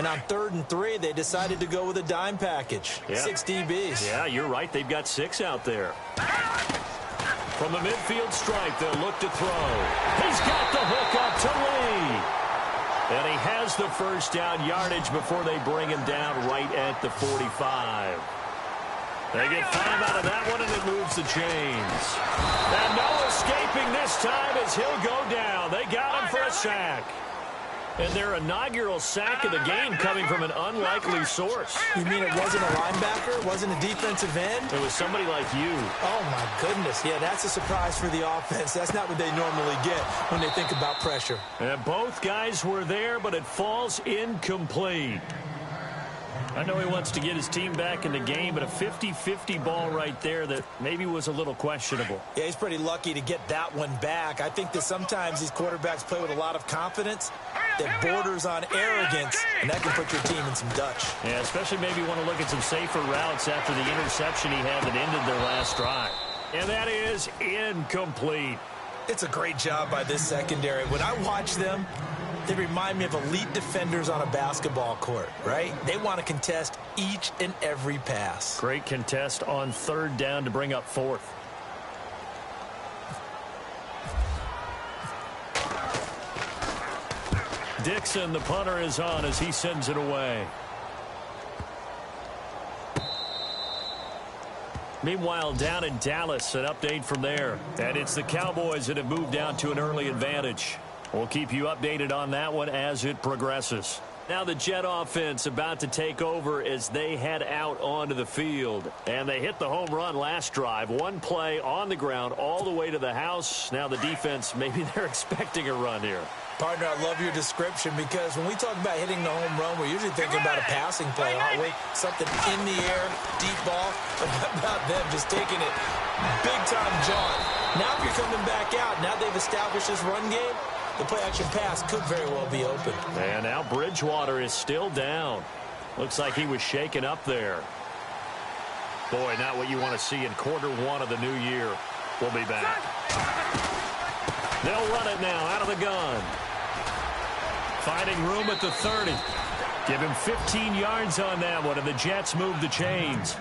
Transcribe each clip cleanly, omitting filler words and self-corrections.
And on 3rd and 3, they decided to go with a dime package. Yeah. 6 DBs. Yeah, you're right. They've got 6 out there. From the midfield stripe, they'll look to throw. He's got the hook up to Lee. And he has the first down yardage before they bring him down right at the 45. They get 5 out of that one, and it moves the chains. And no escaping this time as he'll go down. They got him for a sack. And their inaugural sack of the game coming from an unlikely source. You mean it wasn't a linebacker? It wasn't a defensive end? It was somebody like you. Oh, my goodness. Yeah, that's a surprise for the offense. That's not what they normally get when they think about pressure. And both guys were there, but it falls incomplete. I know he wants to get his team back in the game, but a 50-50 ball right there that maybe was a little questionable. Yeah, he's pretty lucky to get that one back. I think that sometimes these quarterbacks play with a lot of confidence that borders on arrogance, and that can put your team in some Dutch. Yeah, especially maybe want to look at some safer routes after the interception he had that ended their last drive. And that is incomplete. It's a great job by this secondary. When I watch them, they remind me of elite defenders on a basketball court, right? They want to contest each and every pass. Great contest on 3rd down to bring up 4th. Dixon, the punter, is on as he sends it away. Meanwhile, down in Dallas, an update from there. And it's the Cowboys that have moved down to an early advantage. We'll keep you updated on that one as it progresses. Now the Jet offense about to take over as they head out onto the field. And they hit the home run last drive. One play on the ground all the way to the house. Now the defense, maybe they're expecting a run here. Partner, I love your description because when we talk about hitting the home run, we're usually thinking about a passing play, aren't we? Something in the air, deep ball. But how about them just taking it big-time jaunt? Now if you're coming back out, now they've established this run game, the play-action pass could very well be open. And now Bridgewater is still down. Looks like he was shaken up there. Boy, not what you want to see in Q1 of the new year. We'll be back. They'll run it now out of the gun. Finding room at the 30. Give him 15 yards on that one, and the Jets move the chains.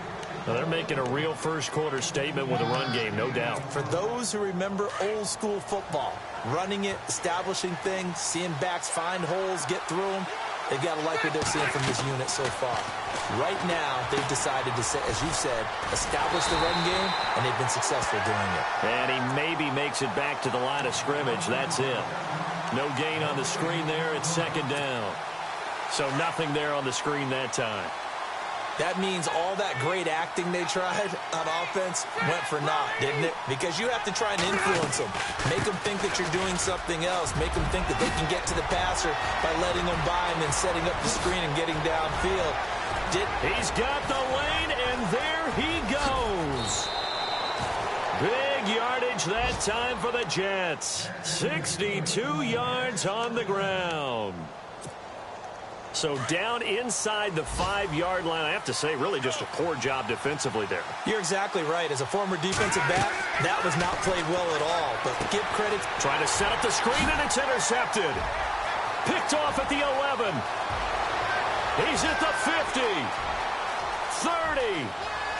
Now they're making a real first-quarter statement with a run game, no doubt. For those who remember old-school football, running it, establishing things, seeing backs find holes, get through them, they've got to like what they're seeing from this unit so far. Right now, they've decided to, as you said, establish the run game, and they've been successful doing it. And he maybe makes it back to the line of scrimmage. That's it. No gain on the screen there. It's 2nd down. So nothing there on the screen that time. That means all that great acting they tried on offense went for naught, didn't it? Because you have to try and influence them. Make them think that you're doing something else. Make them think that they can get to the passer by letting them by and then setting up the screen and getting downfield. He's got the lane, and there he goes. Big yardage that time for the Jets. 62 yards on the ground. So down inside the 5-yard line. I have to say, really just a poor job defensively there. You're exactly right. As a former defensive back, that was not played well at all. But give credit. Trying to set up the screen, and it's intercepted. Picked off at the 11. He's at the 50. 30.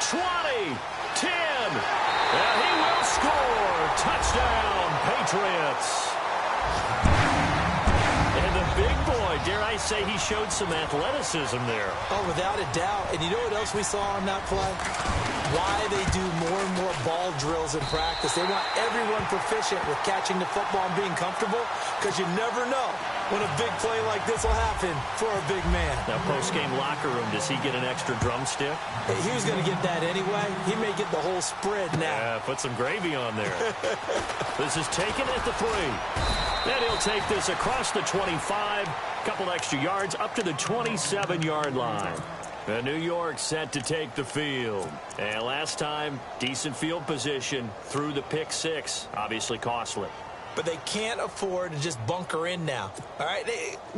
20. 10. And he will score. Touchdown, Patriots. And the big boy, dare I say, he showed some athleticism there. Oh, without a doubt. And you know what else we saw on that play? Why they do more and more ball drills in practice. They want everyone proficient with catching the football and being comfortable, because you never know when a big play like this will happen for a big man. Now, post-game locker room, does he get an extra drumstick? He was going to get that anyway. He may get the whole spread now. Yeah, put some gravy on there. This is taken at the 3. Then he'll take this across the 25, couple extra yards up to the 27-yard line. And New York set to take the field. And last time, decent field position through the pick 6, obviously costly. but they can't afford to just bunker in now. All right,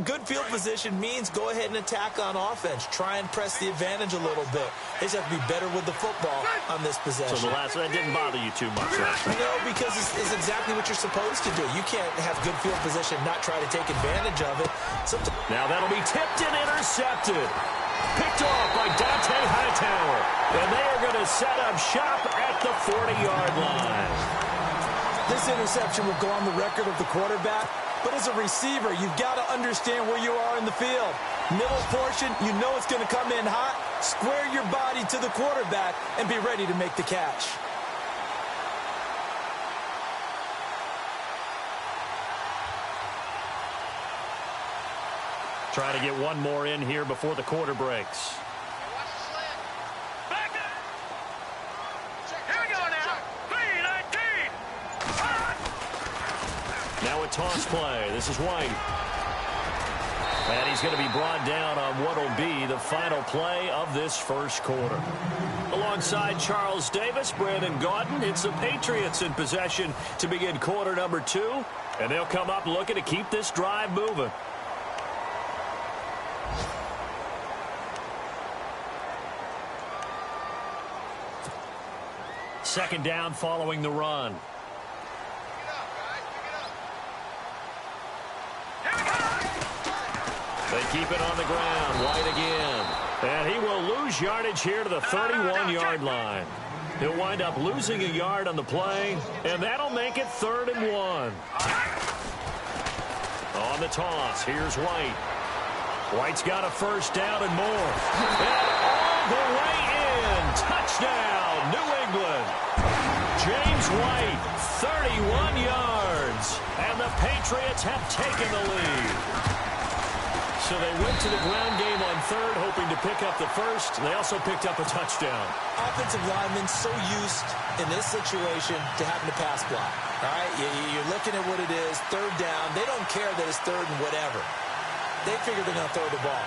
good field position means go ahead and attack on offense. Try and press the advantage a little bit. They just have to be better with the football on this possession. So that didn't bother you too much, right? No, because it's exactly what you're supposed to do. You can't have good field position and not try to take advantage of it. Now that'll be tipped and intercepted. Picked off by Dante Hightower. And they are going to set up shop at the 40-yard line. This interception will go on the record of the quarterback, but as a receiver, you've got to understand where you are in the field. Middle portion, you know it's going to come in hot. Square your body to the quarterback and be ready to make the catch. Try to get one more in here before the quarter breaks. Now a toss play. This is White. And he's going to be brought down on what will be the final play of this first quarter. Alongside Charles Davis, Brandon Gaudin, it's the Patriots in possession to begin quarter number 2. And they'll come up looking to keep this drive moving. Second down following the run. They keep it on the ground. White again. And he will lose yardage here to the 31-yard line. He'll wind up losing a yard on the play, and that'll make it 3rd and 1. On the toss, here's White. White's got a first down and more. And all the way in. Touchdown, New England. James White, 31 yards. And the Patriots have taken the lead. So they went to the ground game on 3rd, hoping to pick up the first. They also picked up a touchdown. Offensive linemen so used in this situation to having to pass block. All right, you're looking at what it is, 3rd down. They don't care that it's 3rd and whatever. They figure they're going to throw the ball.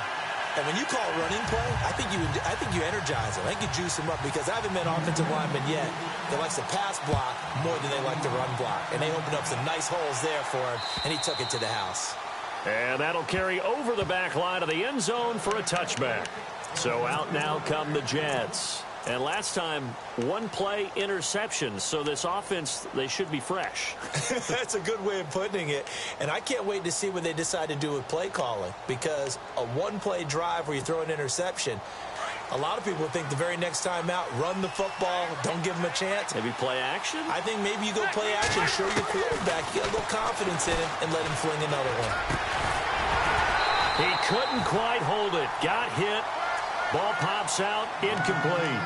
And when you call running play, I think you energize them. I think you juice them up because I haven't met offensive linemen yet that likes to pass block more than they like to run block. And they opened up some nice holes there for him, and he took it to the house. And that'll carry over the back line of the end zone for a touchback. So out now come the Jets. And last time, 1 play interception. So this offense, they should be fresh. That's a good way of putting it. And I can't wait to see what they decide to do with play calling. Because a 1-play drive where you throw an interception, a lot of people think the very next time out, run the football, don't give them a chance. Maybe play action? I think maybe you go play action, show your quarterback, you get a little confidence in him, and let him fling another one. He couldn't quite hold it. Got hit. Ball pops out, incomplete.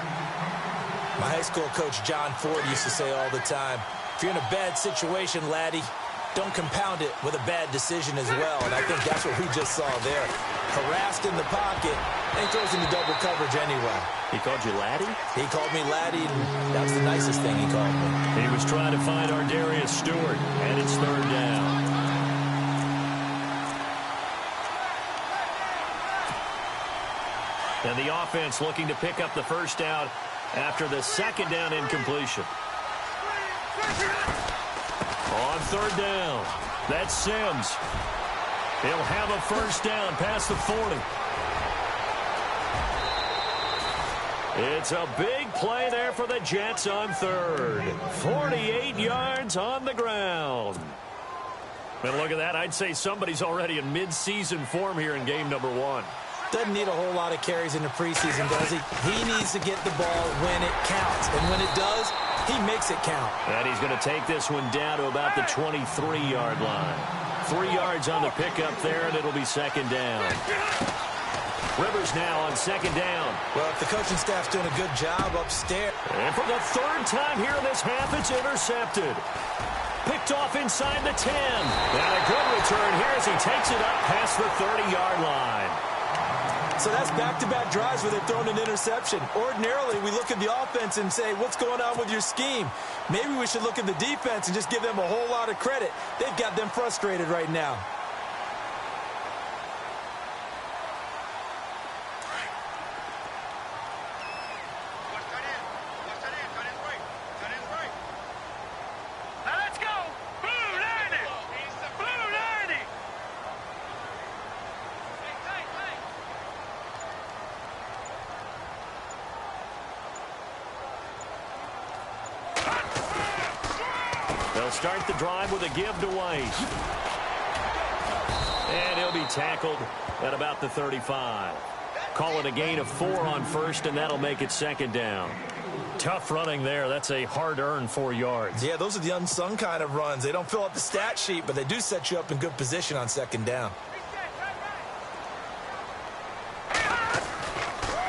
My high school coach, John Ford, used to say all the time, if you're in a bad situation, laddie, don't compound it with a bad decision as well. And I think that's what we just saw there. Harassed in the pocket, and he throws into double coverage anyway. He called you laddie? He called me laddie, and that's the nicest thing he called me. He was trying to find Ardarius Stewart, and it's 3rd down. And the offense looking to pick up the first down after the 2nd down incompletion. On 3rd down, that's Sims. He'll have a first down past the 40. It's a big play there for the Jets on 3rd. 48 yards on the ground. And look at that. I'd say somebody's already in mid-season form here in game number 1. Doesn't need a whole lot of carries in the preseason, does he? He needs to get the ball when it counts. And when it does, he makes it count. And he's going to take this one down to about the 23-yard line. 3 yards on the pickup there, and it'll be 2nd down. Rivers now on 2nd down. Well, if the coaching staff's doing a good job upstairs. And for the 3rd time here in this half, it's intercepted. Picked off inside the 10. And a good return here as he takes it up past the 30-yard line. So that's back-to-back drives where they've thrown an interception. Ordinarily, we look at the offense and say, what's going on with your scheme? Maybe we should look at the defense and just give them a whole lot of credit. They've got them frustrated right now. Let's go. Blue 90. They'll start the drive with a give to Weiss. And he'll be tackled at about the 35. Call it a gain of 4 on first, and that'll make it second down. Tough running there. That's a hard-earned 4 yards. Yeah, those are the unsung kind of runs. They don't fill up the stat sheet, but they do set you up in good position on second down.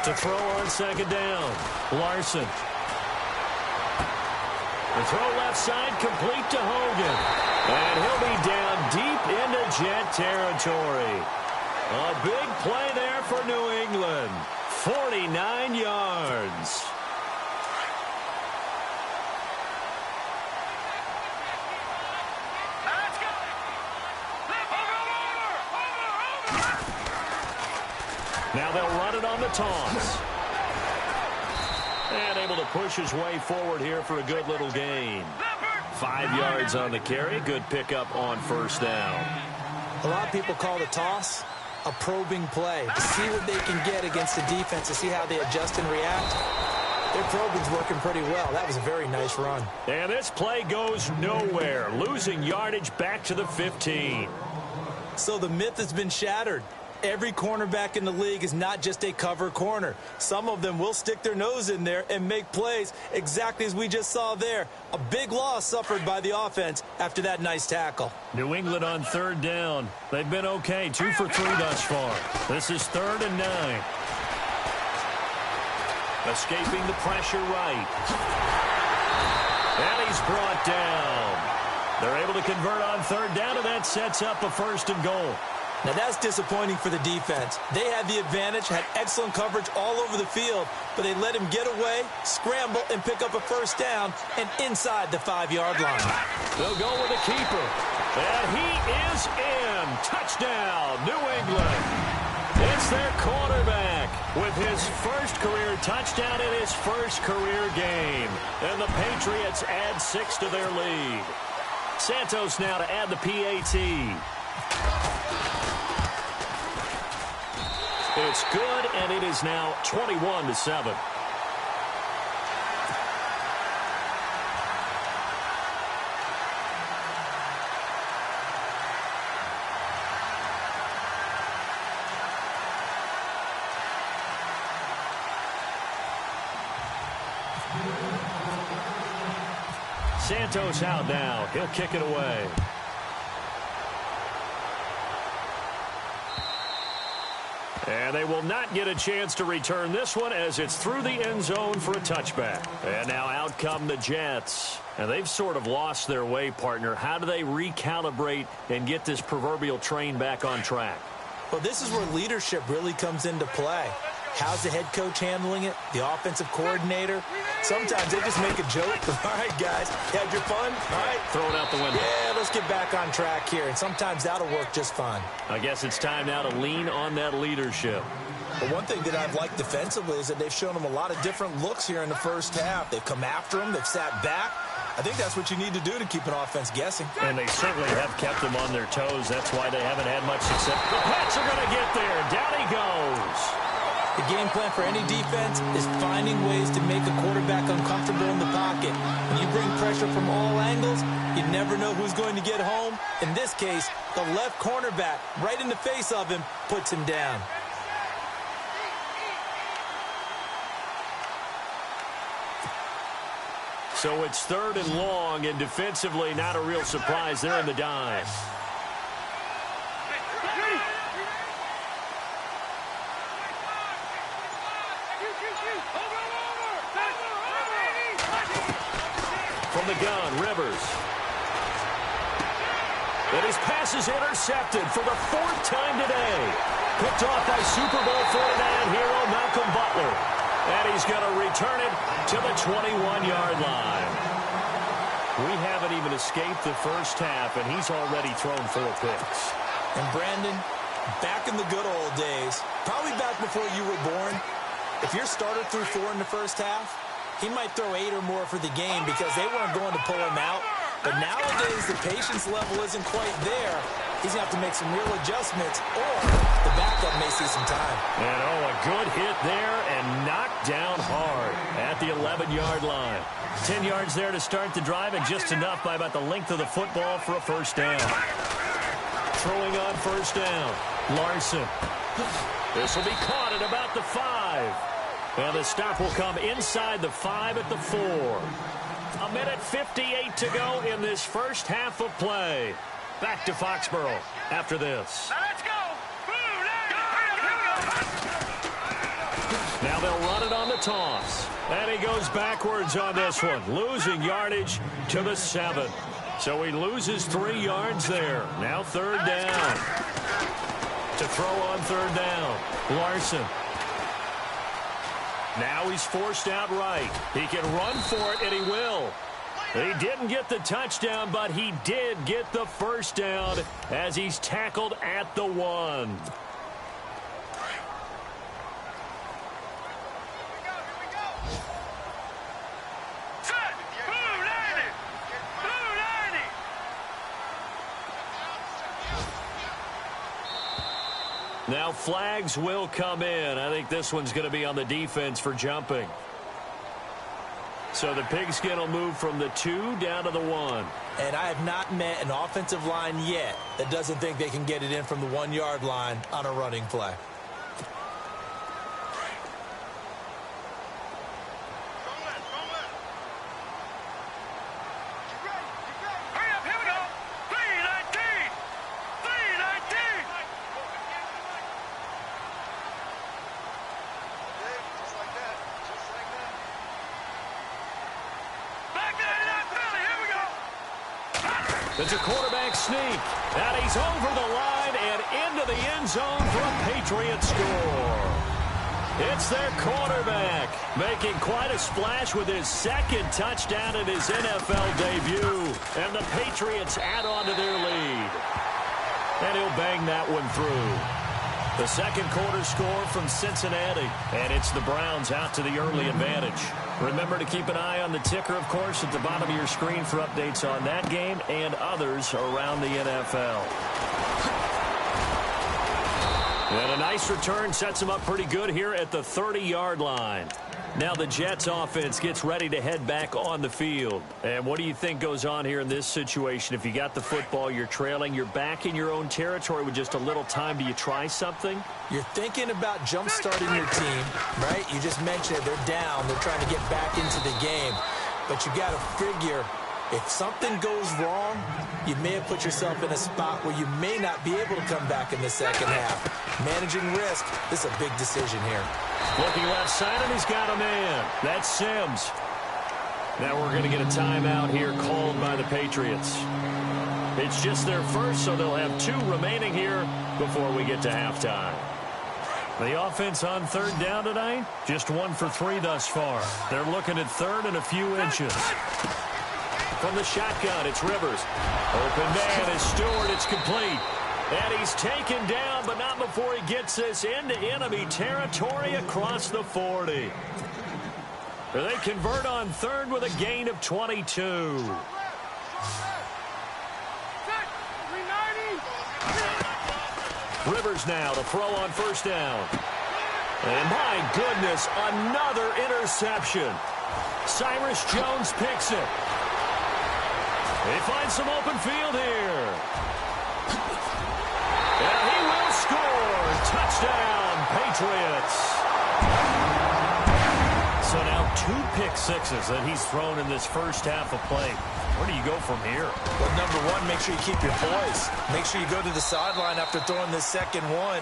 To throw on second down, Larson. The throw left side, complete to Hogan. And he'll be down deep into Jet territory. A big play there for New England. 49 yards. Now they'll run it on the toss. And able to push his way forward here for a good little gain. 5 yards on the carry. Good pickup on first down. A lot of people call the toss a probing play to see what they can get against the defense, to see how they adjust and react. Their probing's working pretty well. That was a very nice run. And this play goes nowhere. Losing yardage back to the 15. So the myth has been shattered. Every cornerback in the league is not just a cover corner. Some of them will stick their nose in there and make plays exactly as we just saw there. A big loss suffered by the offense after that nice tackle. New England on third down. They've been okay, 2 for 3 thus far. This is 3rd and 9. Escaping the pressure right. And he's brought down. They're able to convert on third down, and that sets up a 1st and goal. Now, that's disappointing for the defense. They had the advantage, had excellent coverage all over the field, but they let him get away, scramble, and pick up a 1st down and inside the 5-yard line. They'll go with a keeper. And he is in. Touchdown, New England. It's their quarterback with his first career touchdown in his first career game. And the Patriots add 6 to their lead. Santos now to add the PAT. It's good, and it is now 21-7. Santos out now. He'll kick it away. And they will not get a chance to return this one as it's through the end zone for a touchback. And now out come the Jets. And they've sort of lost their way, partner. How do they recalibrate and get this proverbial train back on track? Well, this is where leadership really comes into play. How's the head coach handling it? The offensive coordinator? Sometimes they just make a joke. All right, guys, you had your fun? All right. Throw it out the window. Yeah, let's get back on track here. And sometimes that'll work just fine. I guess it's time now to lean on that leadership. But one thing that I've liked defensively is that they've shown them a lot of different looks here in the first half. They've come after them. They've sat back. I think that's what you need to do to keep an offense guessing. And they certainly have kept them on their toes. That's why they haven't had much success. The Pats are going to get there. Down he goes. The game plan for any defense is finding ways to make a quarterback uncomfortable in the pocket. When you bring pressure from all angles, you never know who's going to get home. In this case, the left cornerback, right in the face of him, puts him down. So it's 3rd and long, and defensively not a real surprise. They're in the dime. From the gun, Rivers. And his pass is intercepted for the 4th time today. Picked off by Super Bowl 49 hero Malcolm Butler. And he's going to return it to the 21-yard line. We haven't even escaped the first half, and he's already thrown 4 picks. And Brandon, back in the good old days, probably back before you were born, if your starter threw 4 in the first half, he might throw 8 or more for the game because they weren't going to pull him out. But nowadays, the patience level isn't quite there. He's going to have to make some real adjustments, or the backup may see some time. And, a good hit there and knocked down hard at the 11-yard line. 10 yards there to start the drive, and just enough by about the length of the football for a first down. Throwing on first down, Larson. This will be caught at about the 5. And the stop will come inside the 5 at the 4. A minute 58 to go in this first half of play. Back to Foxborough after this. Now let's go. Now they'll run it on the toss. And he goes backwards on this one, losing yardage to the 7. So he loses 3 yards there. Now third down. To throw on third down, Larson. Now he's forced out right. He can run for it, and he will. He didn't get the touchdown, but he did get the first down as he's tackled at the 1. Now flags will come in. I think this one's going to be on the defense for jumping. So the pigskin will move from the 2 down to the 1. And I have not met an offensive line yet that doesn't think they can get it in from the 1-yard line on a running play. It's a quarterback sneak, and he's over the line and into the end zone for a Patriot score. It's their quarterback making quite a splash with his second touchdown in his NFL debut, and the Patriots add on to their lead. And he'll bang that one through. The second quarter score from Cincinnati, and it's the Browns out to the early advantage. Remember to keep an eye on the ticker, of course, at the bottom of your screen for updates on that game and others around the NFL. And a nice return sets him up pretty good here at the 30-yard line. Now the Jets offense gets ready to head back on the field. And what do you think goes on here in this situation? If you got the football, you're trailing, you're back in your own territory with just a little time. Do you try something? You're thinking about jump-starting your team, right? You just mentioned it. They're down. They're trying to get back into the game. But you got to figure, if something goes wrong, you may have put yourself in a spot where you may not be able to come back in the second half. Managing risk, this is a big decision here. Looking left side, and he's got a man. That's Sims. Now we're going to get a timeout here called by the Patriots. It's just their first, so they'll have 2 remaining here before we get to halftime. The offense on third down tonight, just 1 for 3 thus far. They're looking at third and a few inches. From the shotgun, it's Rivers. Open man is Stewart. It's complete. And he's taken down, but not before he gets this into enemy territory across the 40. They convert on third with a gain of 22. Rivers now to throw on first down. And my goodness, another interception. Cyrus Jones picks it. They find some open field here. And he will score. Touchdown, Patriots. So now 2 pick sixes that he's thrown in this first half of play. Where do you go from here? Well, number one, make sure you keep your poise. Make sure you go to the sideline after throwing this second one,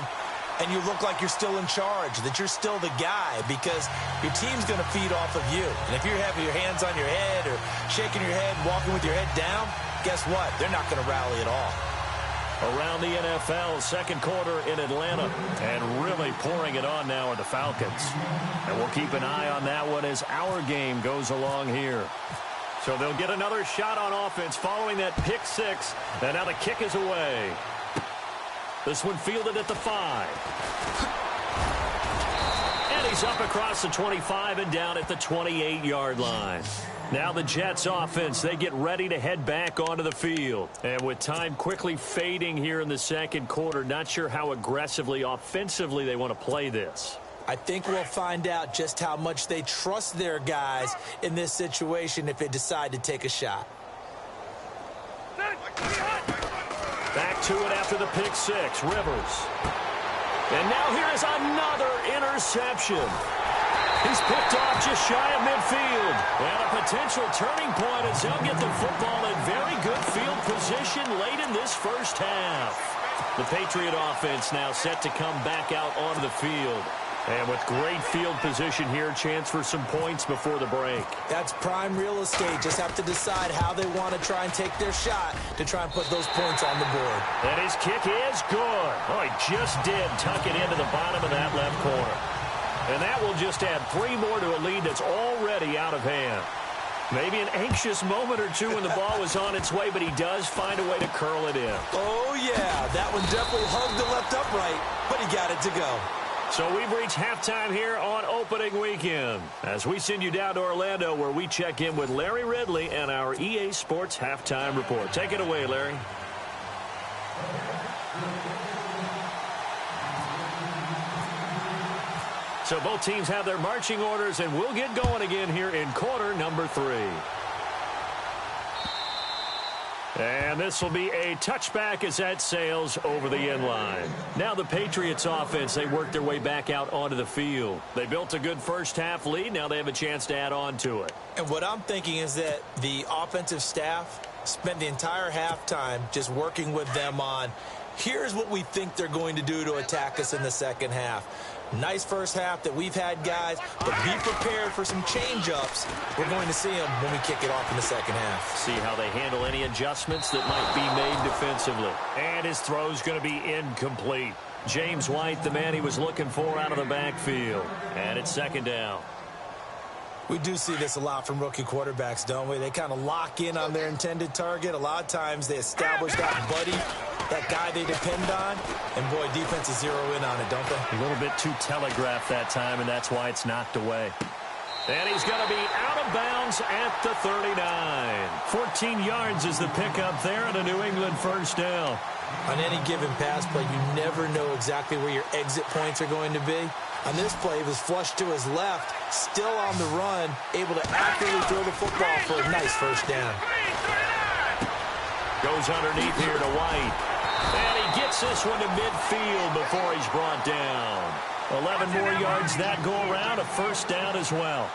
and you look like you're still in charge, that you're still the guy, because your team's going to feed off of you. And if you're having your hands on your head or shaking your head, walking with your head down, guess what? They're not going to rally at all. Around the NFL, second quarter in Atlanta, and really pouring it on now are the Falcons. And we'll keep an eye on that one as our game goes along here. So they'll get another shot on offense following that pick six, and now the kick is away. This one fielded at the 5. And he's up across the 25 and down at the 28-yard line. Now the Jets offense, they get ready to head back onto the field. And with time quickly fading here in the second quarter, not sure how aggressively, offensively they want to play this. I think we'll find out just how much they trust their guys in this situation if they decide to take a shot. Back to it after the pick six, Rivers. And now here is another interception. He's picked off just shy of midfield. And a potential turning point as they'll get the football in very good field position late in this first half. The Patriot offense now set to come back out onto the field. And with great field position here, chance for some points before the break. That's prime real estate. Just have to decide how they want to try and take their shot to try and put those points on the board. And his kick is good. Oh, he just did tuck it into the bottom of that left corner. And that will just add 3 more to a lead that's already out of hand. Maybe an anxious moment or two when the ball was on its way, but he does find a way to curl it in. Oh, yeah. That one definitely hugged the left upright, but he got it to go. So we've reached halftime here on opening weekend as we send you down to Orlando where we check in with Larry Ridley and our EA Sports Halftime Report. Take it away, Larry. So both teams have their marching orders, and we'll get going again here in quarter number 3. And this will be a touchback as that sails over the end line. Now the Patriots offense, they work their way back out onto the field. They built a good first half lead. Now they have a chance to add on to it. And what I'm thinking is that the offensive staff spent the entire halftime just working with them on, here's what we think they're going to do to attack us in the second half. Nice first half that we've had, guys, but be prepared for some change-ups. We're going to see them when we kick it off in the second half. See how they handle any adjustments that might be made defensively. And his throw's going to be incomplete. James White, the man he was looking for out of the backfield. And it's second down. We do see this a lot from rookie quarterbacks, don't we? They kind of lock in on their intended target. A lot of times they establish that buddy, that guy they depend on, and boy, defenses zero in on it, don't they? A little bit too telegraphed that time, and that's why it's knocked away. And he's going to be out of bounds at the 39. 14 yards is the pickup there and a New England first down. On any given pass play, you never know exactly where your exit points are going to be. On this play, he was flushed to his left, still on the run, able to accurately throw the football for a nice first down. Goes underneath here to White. And he gets this one to midfield before he's brought down. 11 more yards that go around, a first down as well.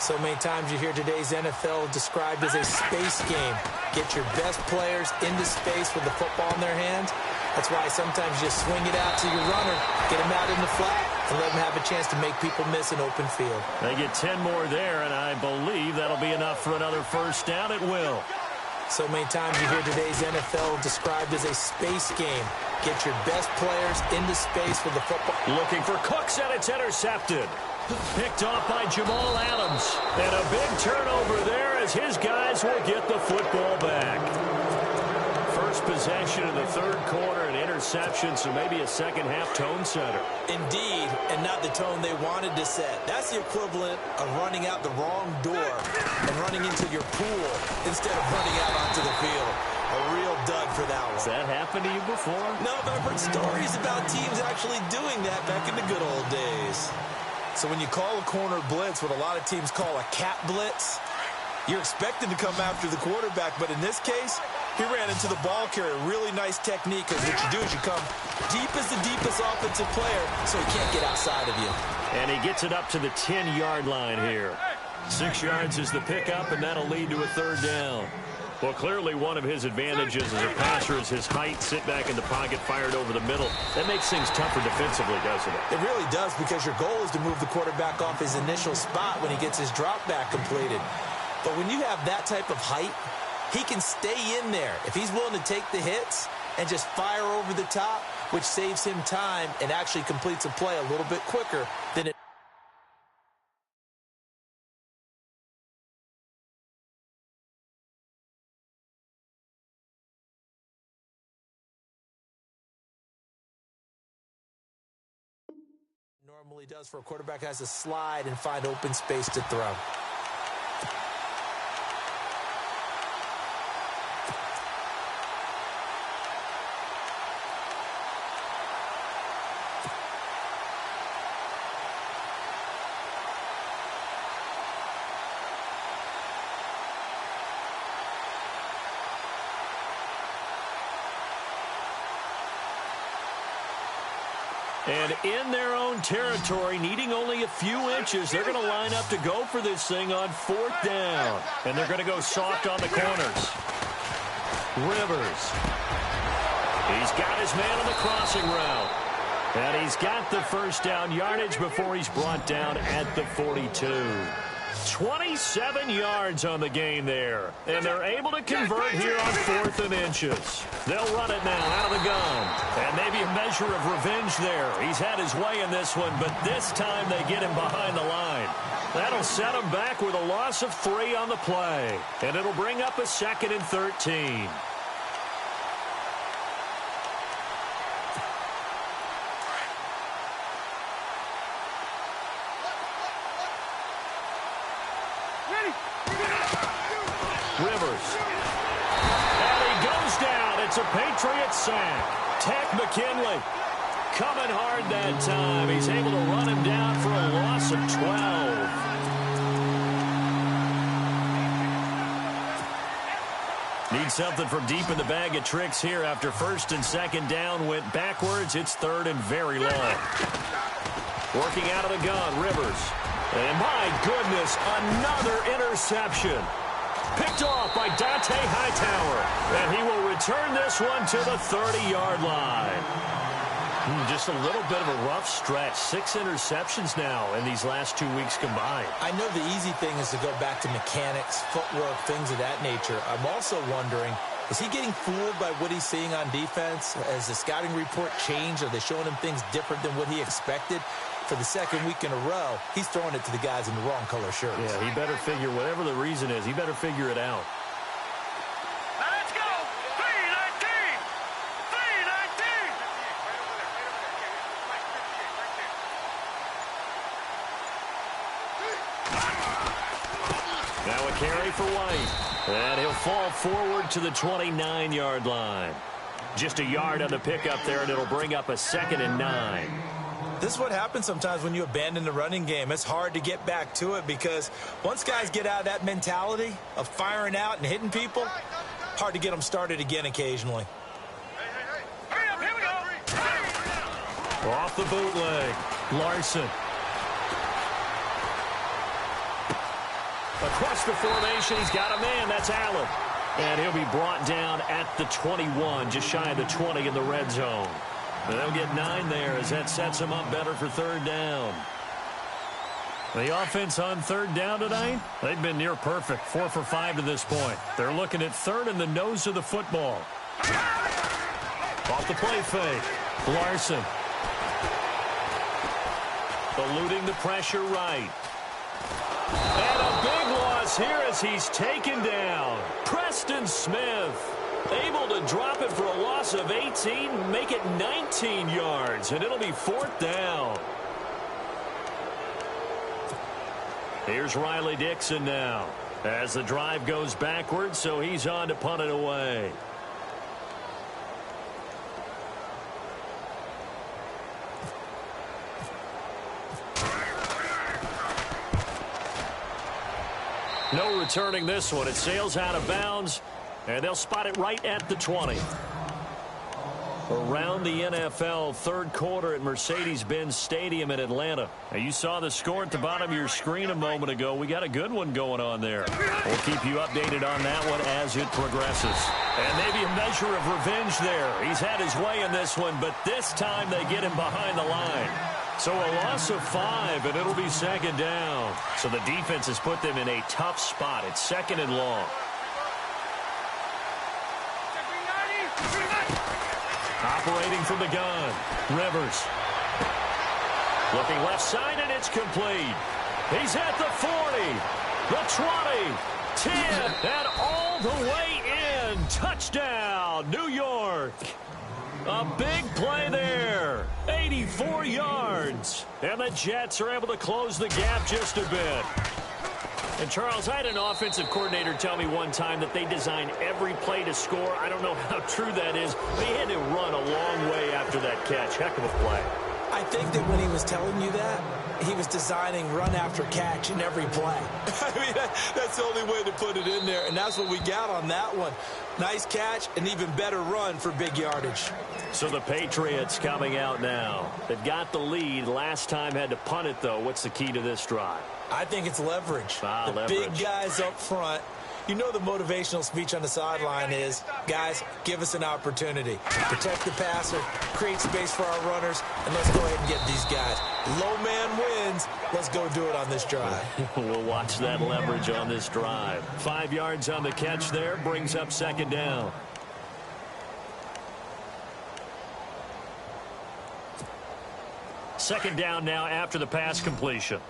So many times you hear today's NFL described as a space game. Get your best players into space with the football in their hands. That's why sometimes you just swing it out to your runner, get him out in the flat, and let him have a chance to make people miss an open field. They get 10 more there, and I believe that'll be enough for another first down. It will. So many times you hear today's NFL described as a space game. Get your best players into space with the football. Looking for Cooks, and it's intercepted. Picked off by Jamal Adams. And a big turnover there as his guys will get the football back. First possession in the third quarter, an interception, so maybe a second-half tone setter. Indeed, and not the tone they wanted to set. That's the equivalent of running out the wrong door and running into your pool instead of running out onto the field. A real dud for that one. Has that happened to you before? No, but I've heard stories about teams actually doing that back in the good old days. So when you call a corner blitz, what a lot of teams call a cat blitz, you're expected to come after the quarterback, but in this case, he ran into the ball carrier. Really nice technique, because what you do is you come deep as the deepest offensive player so he can't get outside of you. And he gets it up to the 10-yard line here. 6 yards is the pickup, and that'll lead to a third down. Well, clearly one of his advantages as a passer is his height, sit back in the pocket, fired over the middle. That makes things tougher defensively, doesn't it? It really does, because your goal is to move the quarterback off his initial spot when he gets his drop back completed. But when you have that type of height, he can stay in there if he's willing to take the hits and just fire over the top, which saves him time and actually completes a play a little bit quicker than it. normally does for a quarterback, has to slide and find open space to throw. And in their own territory, needing only a few inches, they're going to line up to go for this thing on 4th down. And they're going to go soft on the corners. Rivers. He's got his man on the crossing route. And he's got the first down yardage before he's brought down at the 42. 27 yards on the game there. And they're able to convert here on 4th and inches. They'll run it now out of the gun. And maybe a measure of revenge there. He's had his way in this one, but this time they get him behind the line. That'll set him back with a loss of 3 on the play. And it'll bring up a 2nd and 13. Rivers. And he goes down. It's a Patriot sack. Tech McKinley coming hard that time. He's able to run him down for a loss of 12. Need something from deep in the bag of tricks here after 1st and 2nd down went backwards. It's 3rd and very long. Working out of the gun, Rivers. And my goodness, another interception. Picked off by Dante Hightower. And he will return this one to the 30-yard line. Just a little bit of a rough stretch. 6 interceptions now in these last 2 weeks combined. I know the easy thing is to go back to mechanics, footwork, things of that nature. I'm also wondering, is he getting fooled by what he's seeing on defense? Has the scouting report changed? Are they showing him things different than what he expected? For the 2nd week in a row, he's throwing it to the guys in the wrong color shirts. Yeah, he better figure, whatever the reason is, he better figure it out. Let's go! 319! 319! Now a carry for White. And he'll fall forward to the 29-yard line. Just a yard on the pickup there, and it'll bring up a 2nd and 9. This is what happens sometimes when you abandon the running game. It's hard to get back to it because once guys get out of that mentality of firing out and hitting people, hard to get them started again occasionally. Hurry up, here we go! Off the bootleg, Larson. Across the formation, he's got a man. That's Allen. And he'll be brought down at the 21, just shy of the 20 in the red zone. They'll get 9 there as that sets them up better for 3rd down. The offense on 3rd down tonight, they've been near perfect, 4 for 5 to this point. They're looking at 3rd in the nose of the football. Off the play fake, Larson. Eluding the pressure right. And a big loss here as he's taken down. Preston Smith. Able to drop it for a loss of 18, make it 19 yards, and it'll be 4th down. Here's Riley Dixon now as the drive goes backwards, so he's on to punt it away. No returning this one. It sails out of bounds. And they'll spot it right at the 20. Around the NFL, 3rd quarter at Mercedes-Benz Stadium in Atlanta. Now, you saw the score at the bottom of your screen a moment ago. We got a good one going on there. We'll keep you updated on that one as it progresses. And maybe a measure of revenge there. He's had his way in this one, but this time they get him behind the line. So a loss of 5, and it'll be 2nd down. So the defense has put them in a tough spot. It's 2nd and long. Operating from the gun, Rivers. Looking left side, and it's complete. He's at the 40, the 20, 10, and all the way in. Touchdown, New York. A big play there. 84 yards. And the Jets are able to close the gap just a bit. And, Charles, I had an offensive coordinator tell me one time that they design every play to score. I don't know how true that is, but he had to run a long way after that catch. Heck of a play. I think that when he was telling you that, he was designing run after catch in every play. I mean, that's the only way to put it in there, and that's what we got on that one. Nice catch, and even better run for big yardage. So the Patriots coming out now. They've got the lead. Last time had to punt it, though. What's the key to this drive? I think it's leverage. The leverage. Big guys up front. You know the motivational speech on the sideline is, guys, give us an opportunity. Protect the passer, create space for our runners, and let's go ahead and get these guys. Low man wins. Let's go do it on this drive. We'll watch that leverage on this drive. 5 yards on the catch there, brings up second down. Second down now after the pass completion.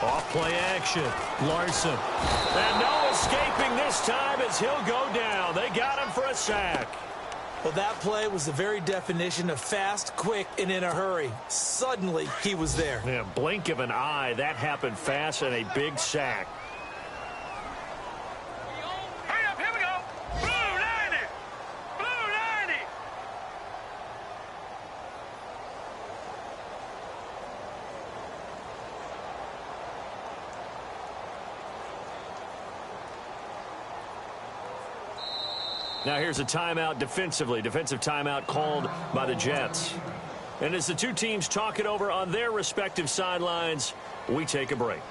Off play action. Larson. And no escaping this time as he'll go down. They got him for a sack. Well, that play was the very definition of fast, quick, and in a hurry. Suddenly, he was there. Yeah, blink of an eye. That happened fast and a big sack. Hurry up, here we go. Blue 90. Blue 90. Now here's a timeout defensively. Defensive timeout called by the Jets. And as the two teams talk it over on their respective sidelines, we take a break.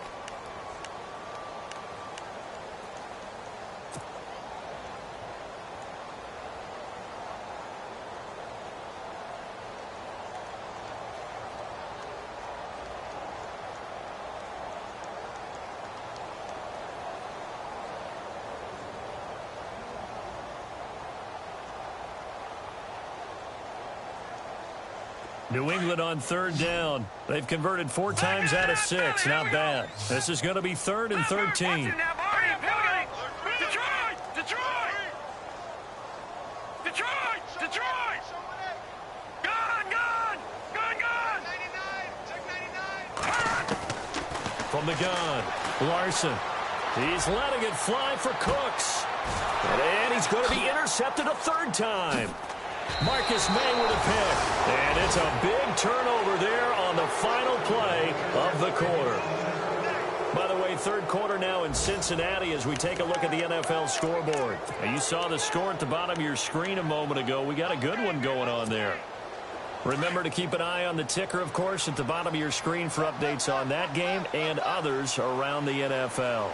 New England on third down. They've converted 4 times out of 6. Not bad. This is going to be 3rd and 13. Detroit! Gun! From the gun, Larson. He's letting it fly for Cooks. And he's going to be intercepted a 3rd time. Marcus May with a pick. And it's a big turnover there on the final play of the quarter. By the way, 3rd quarter now in Cincinnati as we take a look at the NFL scoreboard. Now, you saw the score at the bottom of your screen a moment ago. We got a good one going on there. Remember to keep an eye on the ticker, of course, at the bottom of your screen for updates on that game and others around the NFL.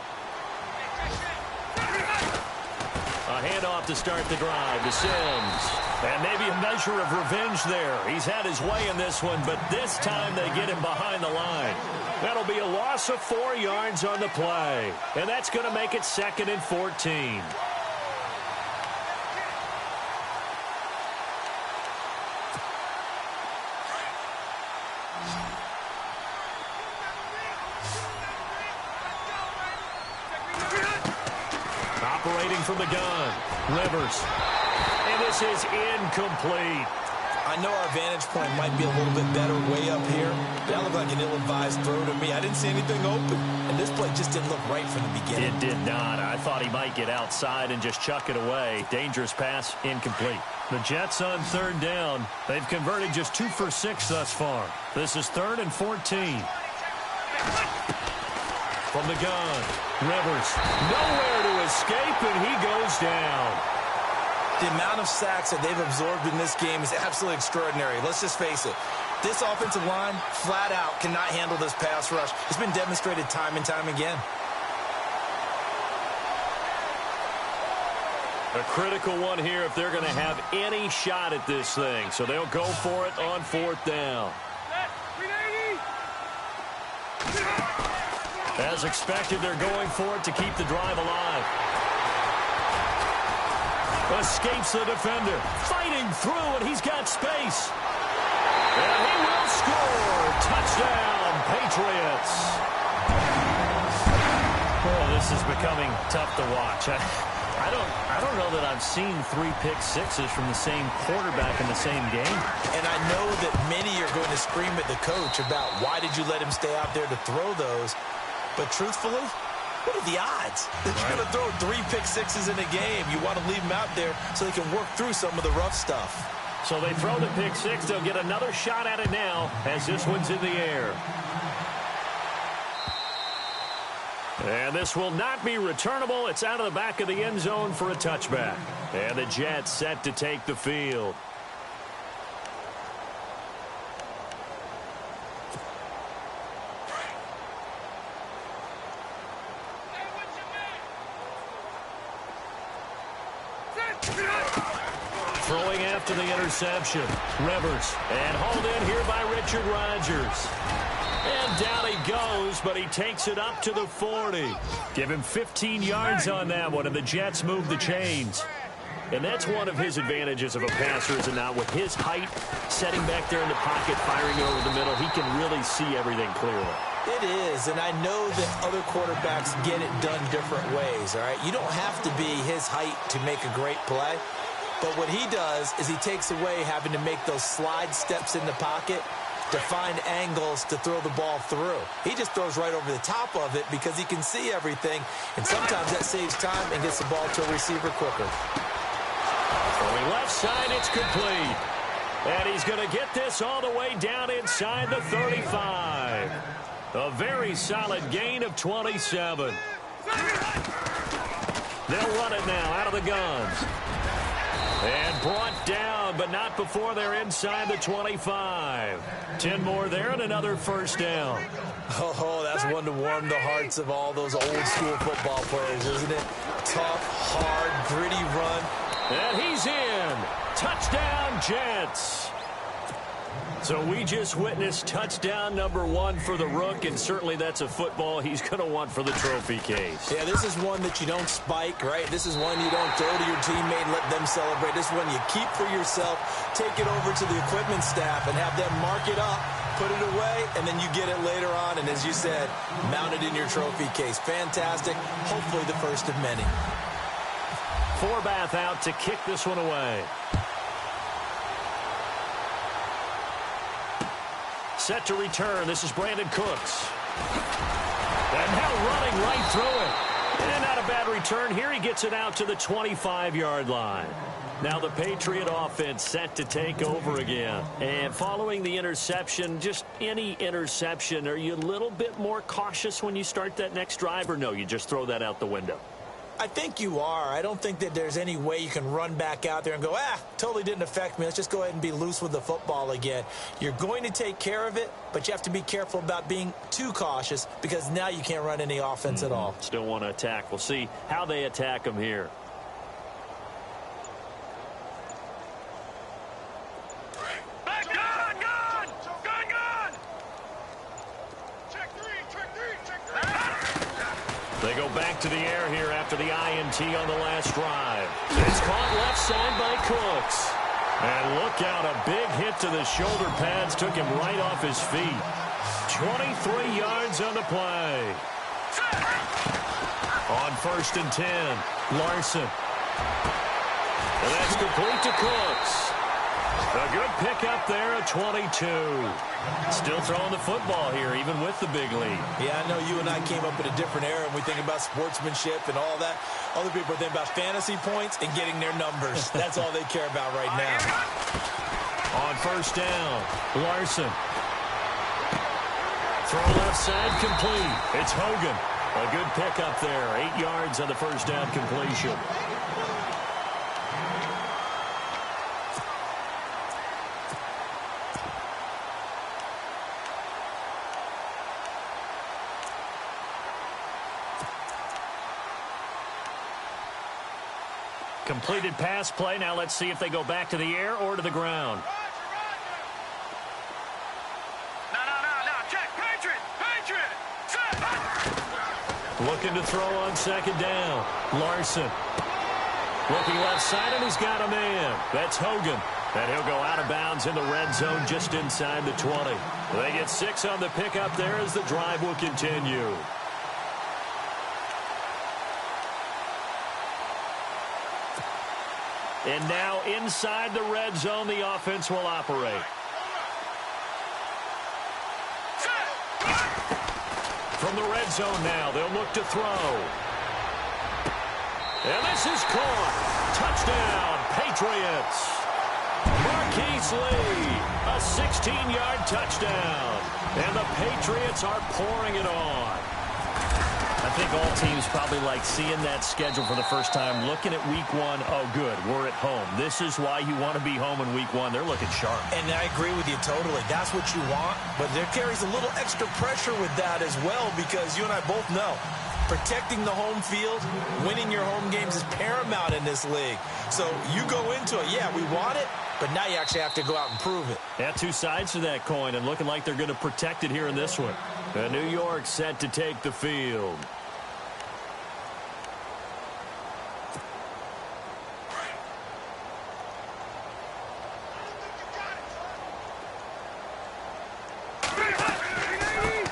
A handoff to start the drive to Sims. And maybe a measure of revenge there. He's had his way in this one, but this time they get him behind the line. That'll be a loss of 4 yards on the play. And that's going to make it 2nd and 14. Operating from the gun, Rivers. And this is incomplete. I know our vantage point might be a little bit better way up here. That looked like an ill-advised throw to me. I didn't see anything open. And this play just didn't look right from the beginning. It did not. I thought he might get outside and just chuck it away. Dangerous pass, incomplete. The Jets on 3rd down. They've converted just 2 for 6 thus far. This is 3rd and 14. From the gun, Rivers. Nowhere to escape, and he goes down. The amount of sacks that they've absorbed in this game is absolutely extraordinary. Let's just face it. This offensive line, flat out, cannot handle this pass rush. It's been demonstrated time and time again. A critical one here if they're going to have any shot at this thing. So they'll go for it on 4th down. As expected, they're going for it to keep the drive alive. Escapes the defender. Fighting through, and he's got space. And he will score. Touchdown, Patriots. Oh, this is becoming tough to watch. I don't know that I've seen 3 pick sixes from the same quarterback in the same game. And I know that many are going to scream at the coach about why did you let him stay out there to throw those. But truthfully, what are the odds that you're going to throw 3 pick sixes in a game? You want to leave them out there so they can work through some of the rough stuff. So they throw the pick six. They'll get another shot at it now as this one's in the air. And this will not be returnable. It's out of the back of the end zone for a touchback. And the Jets set to take the field. Throwing after the interception. Rivers. And hauled in here by Richard Rodgers. And down he goes, but he takes it up to the 40. Give him 15 yards on that one, and the Jets move the chains. And that's one of his advantages of a passer, is it not? With his height, setting back there in the pocket, firing over the middle, he can really see everything clearly. It is, and I know that other quarterbacks get it done different ways, all right? You don't have to be his height to make a great play. But what he does is he takes away having to make those slide steps in the pocket to find angles to throw the ball through. He just throws right over the top of it because he can see everything, and sometimes that saves time and gets the ball to a receiver quicker. Throwing left side, it's complete. And he's going to get this all the way down inside the 35. A very solid gain of 27. They'll run it now out of the guns. And brought down, but not before they're inside the 25. 10 more there and another first down. Oh, that's one to warm the hearts of all those old-school football players, isn't it? Tough, hard, gritty run. And he's in. Touchdown, Jets. So we just witnessed touchdown number 1 for the Rook, and certainly that's a football he's going to want for the trophy case. Yeah, this is one that you don't spike, right? This is one you don't throw to your teammate and let them celebrate. This is one you keep for yourself, take it over to the equipment staff and have them mark it up, put it away, and then you get it later on, and as you said, mount it in your trophy case. Fantastic. Hopefully the first of many. Forbath out to kick this one away. Set to return. This is Brandon Cooks. And now running right through it. And not a bad return here. He gets it out to the 25-yard line. Now the Patriot offense set to take over again. And following the interception, just any interception, are you a little bit more cautious when you start that next drive, or no, you just throw that out the window? I think you are. I don't think that there's any way you can run back out there and go, totally didn't affect me. Let's just go ahead and be loose with the football again. You're going to take care of it, but you have to be careful about being too cautious because now you can't run any offense at all. Still want to attack. We'll see how they attack them here. They go back to the air here after the INT on the last drive. It's caught left side by Cooks. And look out, a big hit to the shoulder pads took him right off his feet. 23 yards on the play. On 1st and 10, Larson. And that's complete to Cooks. A good pickup there at 22. Still throwing the football here, even with the big lead. Yeah, I know you and I came up in a different era, and we think about sportsmanship and all that. Other people think about fantasy points and getting their numbers. That's all they care about right now. On 1st down, Larson. Throw left side complete. It's Hogan. A good pickup there. 8 yards on the 1st down completion. Completed pass play. Now let's see if they go back to the air or to the ground. No. Check. Patriot. Set. Looking to throw on 2nd down. Larson. Looking left side, and he's got a man. That's Hogan. And he'll go out of bounds in the red zone just inside the 20. They get 6 on the pickup there as the drive will continue. And now inside the red zone, the offense will operate. From the red zone now, they'll look to throw. And this is caught. Touchdown, Patriots. Marquise Lee, a 16-yard touchdown. And the Patriots are pouring it on. I think all teams probably like seeing that schedule for the first time, looking at week one. Oh, good, we're at home. This is why you want to be home in week one. They're looking sharp. And I agree with you totally. That's what you want, but there carries a little extra pressure with that as well, because you and I both know protecting the home field, winning your home games is paramount in this league. So you go into it, yeah, we want it, but now you actually have to go out and prove it. Yeah, two sides to that coin, and looking like they're going to protect it here in this one. New York set to take the field.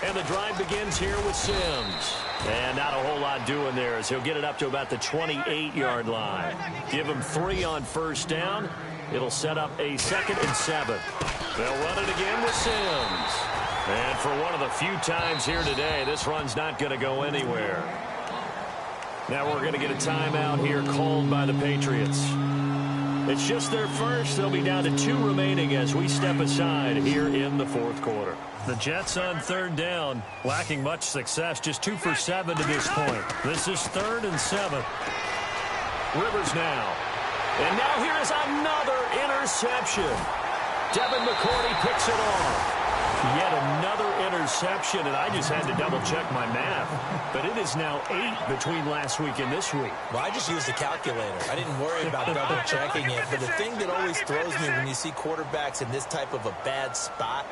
And the drive begins here with Sims. And not a whole lot doing there as he'll get it up to about the 28-yard line. Give him 3 on first down. It'll set up a 2nd and 7. They'll run it again with Sims. And for one of the few times here today, this run's not going to go anywhere. Now we're going to get a timeout here called by the Patriots. It's just their first. They'll be down to 2 remaining as we step aside here in the 4th quarter. The Jets on 3rd down, lacking much success, just 2 for 7 to this point. This is 3rd and 7. Rivers now. And now here is another interception. Devin McCourty picks it off. Yet another interception, and I just had to double-check my math. But it is now 8 between last week and this week. Well, I just used a calculator. I didn't worry about double-checking it. But the thing that always throws me when you see quarterbacks in this type of a bad spot,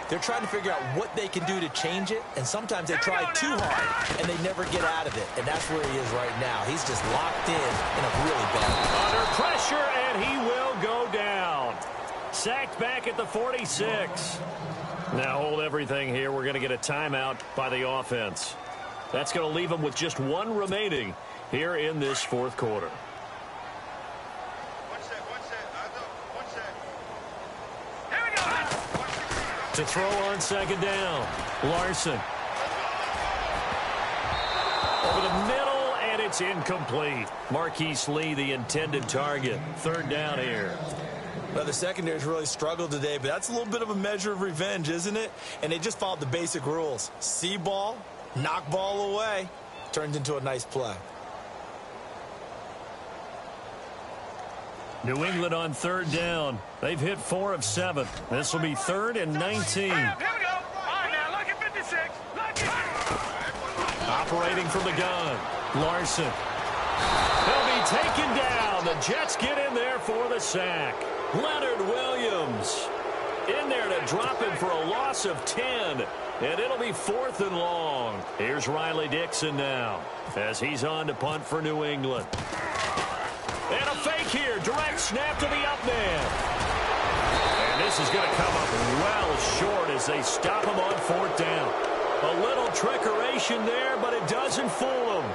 they're trying to figure out what they can do to change it, and sometimes they try too hard, and they never get out of it. And that's where he is right now. He's just locked in a really bad way. Under pressure, and he will go down. Sacked back at the 46. Now hold everything here. We're going to get a timeout by the offense. That's going to leave them with just 1 remaining here in this 4th quarter. To throw on 2nd down, Larson. Over the middle, and it's incomplete. Marquise Lee, the intended target. 3rd down here. Well, the secondary's really struggled today, but that's a little bit of a measure of revenge, isn't it? And they just followed the basic rules. See ball, knock ball away. Turned into a nice play. New England on 3rd down. They've hit 4 of 7. This will be 3rd and 19. Here we go. All right, now, look at 56. Look at Operating from the gun, Larson. He'll be taken down. The Jets get in there for the sack. Leonard Williams in there to drop him for a loss of 10. And it'll be 4th and long. Here's Riley Dixon now as he's on to punt for New England. And a fake here. Direct snap to the up man. And this is going to come up well short as they stop him on 4th down. A little trickeration there, but it doesn't fool him.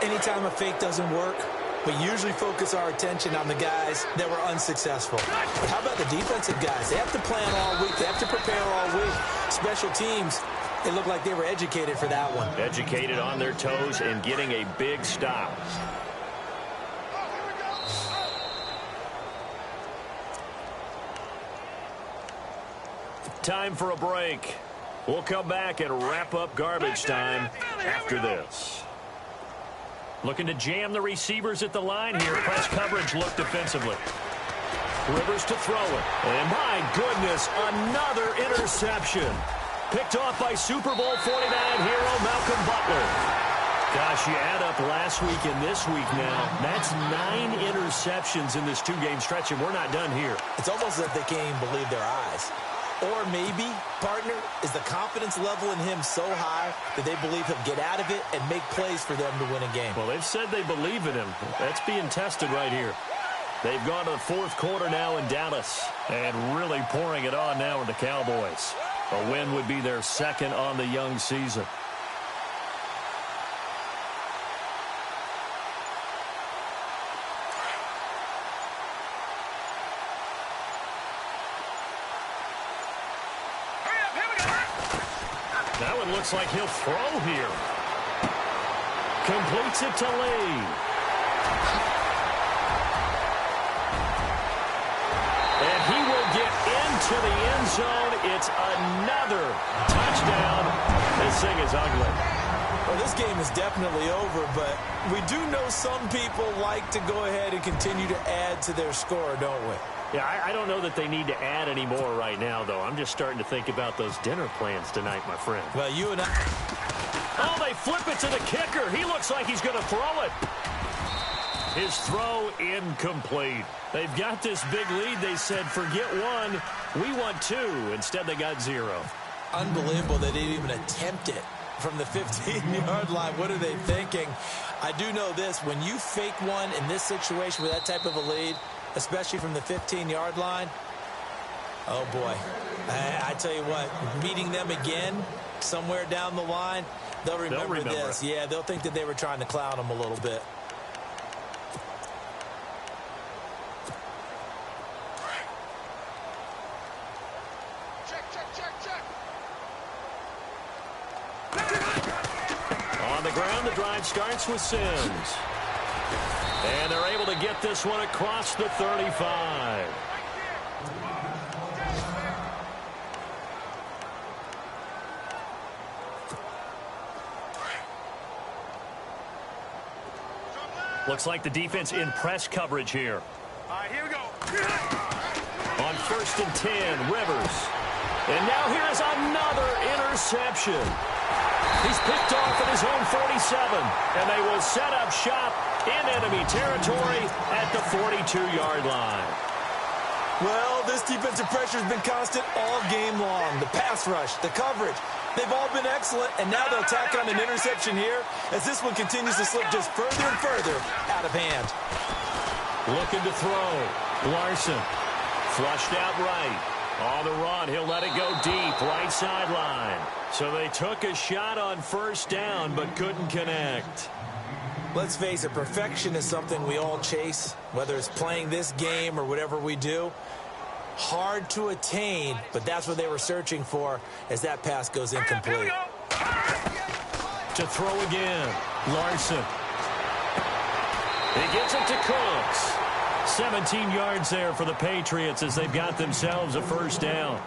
Anytime a fake doesn't work, we usually focus our attention on the guys that were unsuccessful. But how about the defensive guys? They have to plan all week. They have to prepare all week. Special teams, they look like they were educated for that one. Educated on their toes and getting a big stop. Time for a break. We'll come back and wrap up garbage time after this. Looking to jam the receivers at the line here. Press coverage look defensively. Rivers to throw it. And my goodness, another interception. Picked off by Super Bowl 49 hero Malcolm Butler. Gosh, you add up last week and this week now. That's 9 interceptions in this 2-game stretch, and we're not done here. It's almost as if they can't even believe their eyes. Or maybe, partner, is the confidence level in him so high that they believe he'll get out of it and make plays for them to win a game. Well, they've said they believe in him. That's being tested right here. They've gone to the 4th quarter now in Dallas and really pouring it on now with the Cowboys. A win would be their 2nd on the young season. and looks like he'll throw here. Completes it to Lee. And he will get into the end zone. It's another touchdown. This thing is ugly. Well, this game is definitely over, but we do know some people like to go ahead and continue to add to their score, don't we? Yeah, I don't know that they need to add any more right now, though. I'm just starting to think about those dinner plans tonight, my friend. Well, you and I... Oh, they flip it to the kicker. He looks like he's going to throw it. His throw incomplete. They've got this big lead. They said, forget one. We want two. Instead, they got 0. Unbelievable they didn't even attempt it from the 15-yard line. What are they thinking? I do know this. When you fake one in this situation with that type of a lead, especially from the 15-yard line, oh, boy. I tell you what, meeting them again somewhere down the line, they'll remember this. Yeah, they'll think that they were trying to clown them a little bit. On the ground, the drive starts with Sims. And they're able to get this one across the 35. Looks like the defense in press coverage here. All right, here we go. On 1st and 10, Rivers. And now here's another interception. He's picked off at his own 47, and they will set up shop in enemy territory at the 42-yard line. Well, this defensive pressure has been constant all game long. The pass rush, the coverage, they've all been excellent, and now they'll tack on an interception here as this one continues to slip just further and further out of hand. Looking to throw. Larson flushed out right. On the run, he'll let it go deep, right sideline. So they took a shot on 1st down, but couldn't connect. Let's face it, perfection is something we all chase, whether it's playing this game or whatever we do. Hard to attain, but that's what they were searching for as that pass goes incomplete. To throw again, Larson. He gets it to Cooks. 17 yards there for the Patriots as they've got themselves a 1st down.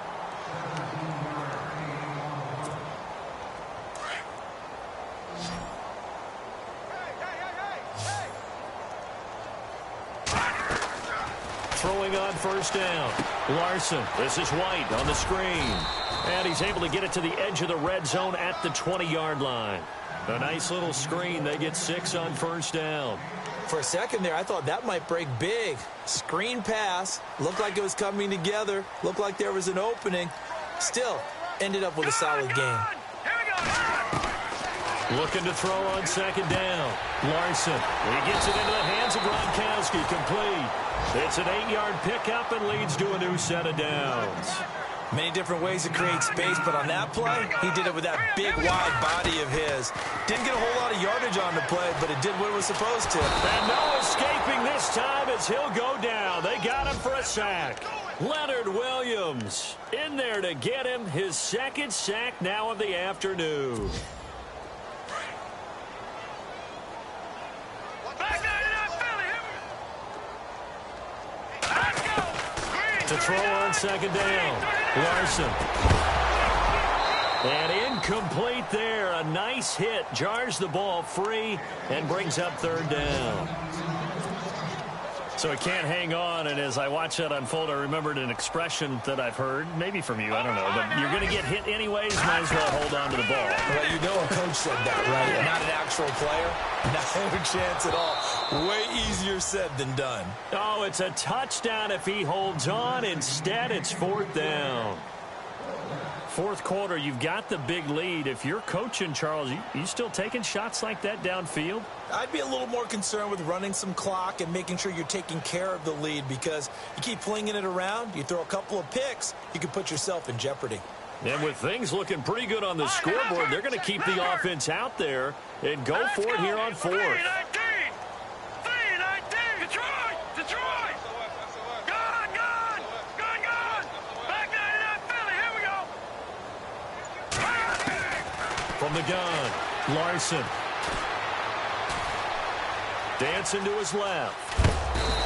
Throwing on 1st down. Larson. This is White on the screen. And he's able to get it to the edge of the red zone at the 20-yard line. A nice little screen. They get 6 on 1st down. For a second there, I thought that might break big. Screen pass. Looked like it was coming together. Looked like there was an opening. Still, ended up with a solid game. Looking to throw on 2nd down. Larson. He gets it into the hands of Gronkowski. Complete. It's an 8-yard pickup and leads to a new set of downs. Many different ways to create space, but on that play, he did it with that big, wide body of his. Didn't get a whole lot of yardage on the play, but it did what it was supposed to. And no escaping this time as he'll go down. They got him for a sack. Leonard Williams in there to get him his 2nd sack now of the afternoon. To throw on 2nd down. Larson. And incomplete there. A nice hit. Jars the ball free and brings up 3rd down. So it can't hang on, and as I watch that unfold, I remembered an expression that I've heard, maybe from you, I don't know, but you're going to get hit anyways, might as well hold on to the ball. Well, you know a coach said that, right? Not an actual player. Not a chance at all. Way easier said than done. Oh, it's a touchdown if he holds on. Instead, it's 4th down. 4th quarter, you've got the big lead. If you're coaching, Charles, you still taking shots like that downfield? I'd be a little more concerned with running some clock and making sure you're taking care of the lead, because you keep flinging it around, you throw a couple of picks, you can put yourself in jeopardy. And with things looking pretty good on the scoreboard, they're going to keep the offense out there and go for it here on 4th. Larson. Dancing to his left.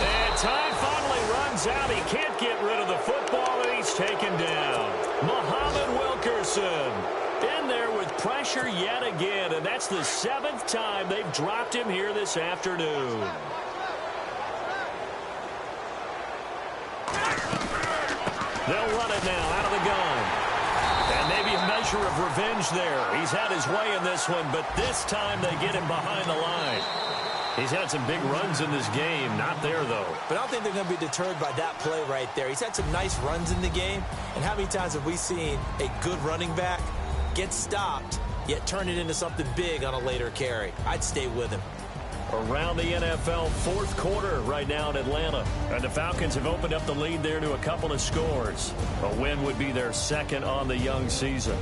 And time finally runs out. He can't get rid of the football, and he's taken down. Muhammad Wilkerson in there with pressure yet again, and that's the 7th time they've dropped him here this afternoon. They'll run it now out of the gun. And maybe a measure of revenge there. He's had his way in this one, but this time they get him behind the line. He's had some big runs in this game. Not there, though. But I don't think they're going to be deterred by that play right there. He's had some nice runs in the game. And how many times have we seen a good running back get stopped, yet turn it into something big on a later carry? I'd stay with him. Around the NFL, 4th quarter right now in Atlanta. And the Falcons have opened up the lead there to a couple of scores. A win would be their 2nd on the young season.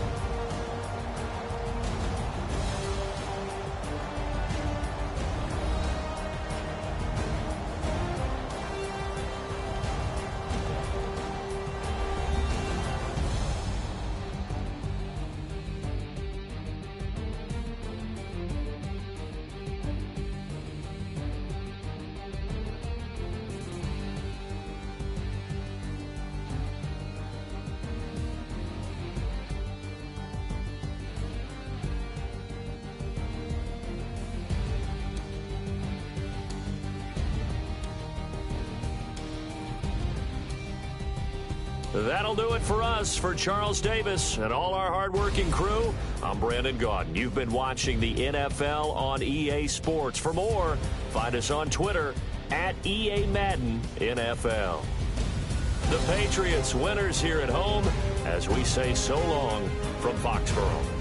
That'll do it for us. For Charles Davis and all our hardworking crew, I'm Brandon Gaudin. You've been watching the NFL on EA Sports. For more, find us on Twitter at EA Madden NFL. The Patriots winners here at home as we say so long from Foxborough.